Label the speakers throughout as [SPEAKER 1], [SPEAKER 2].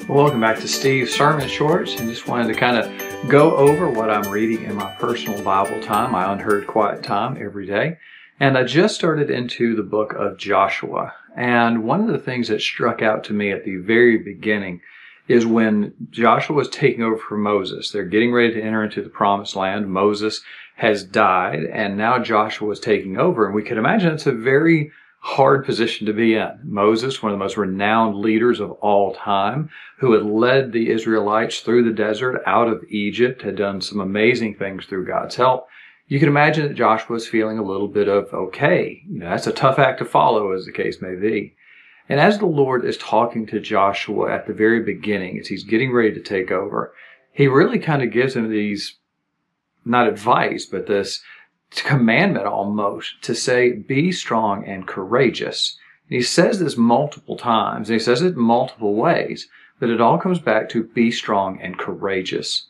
[SPEAKER 1] Well, welcome back to Steve's Sermon Shorts, and just wanted to kind of go over what I'm reading in my personal Bible time, my unheard quiet time every day. And I just started into the book of Joshua. And one of the things that struck out to me at the very beginning is when Joshua was taking over for Moses. They're getting ready to enter into the promised land. Moses has died, and now Joshua is taking over. And we can imagine it's a very hard position to be in. Moses, one of the most renowned leaders of all time, who had led the Israelites through the desert out of Egypt, had done some amazing things through God's help. You can imagine that Joshua was feeling a little bit of, okay, that's a tough act to follow, as the case may be. And as the Lord is talking to Joshua at the very beginning, as he's getting ready to take over, he really kind of gives him these, not advice, but this commandment almost to say, be strong and courageous. And he says this multiple times, and he says it in multiple ways, but it all comes back to be strong and courageous.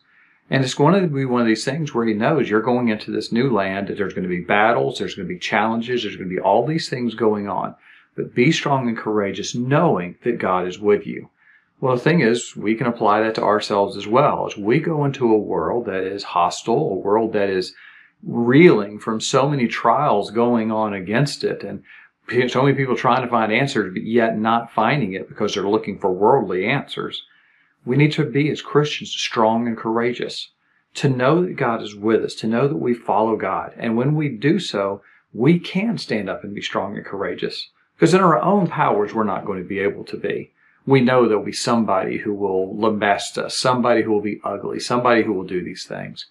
[SPEAKER 1] And it's going to be one of these things where he knows you're going into this new land, that there's going to be battles, there's going to be challenges, there's going to be all these things going on. But be strong and courageous, knowing that God is with you. Well, the thing is, we can apply that to ourselves as well. As we go into a world that is hostile, a world that is reeling from so many trials going on against it, and so many people trying to find answers, but yet not finding it because they're looking for worldly answers. We need to be, as Christians, strong and courageous, to know that God is with us, to know that we follow God. And when we do so, we can stand up and be strong and courageous. Because in our own powers, we're not going to be able to be. We know there'll be somebody who will lambast us, somebody who will be ugly, somebody who will do these things.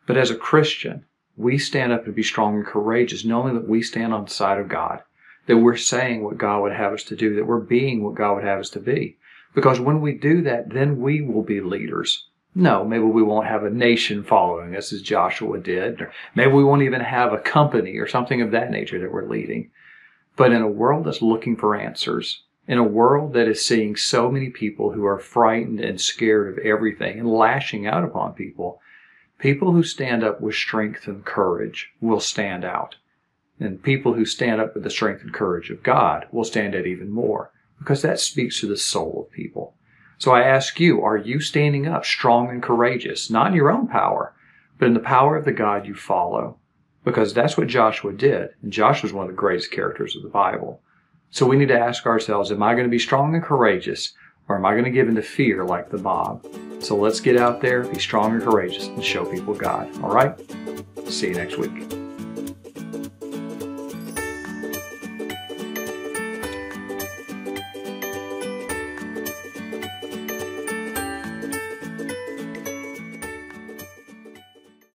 [SPEAKER 1] But as a Christian, we stand up and be strong and courageous, knowing that we stand on the side of God, that we're saying what God would have us to do, that we're being what God would have us to be. Because when we do that, then we will be leaders. No, maybe we won't have a nation following us as Joshua did, or maybe we won't even have a company or something of that nature that we're leading. But in a world that's looking for answers, in a world that is seeing so many people who are frightened and scared of everything and lashing out upon people, people who stand up with strength and courage will stand out. And people who stand up with the strength and courage of God will stand out even more, because that speaks to the soul of people. So I ask you, are you standing up strong and courageous, not in your own power, but in the power of the God you follow? Because that's what Joshua did, and Joshua is one of the greatest characters of the Bible. So we need to ask ourselves, am I going to be strong and courageous, or am I going to give in to fear like the mob? So let's get out there, be strong and courageous, and show people God. All right? See you next week.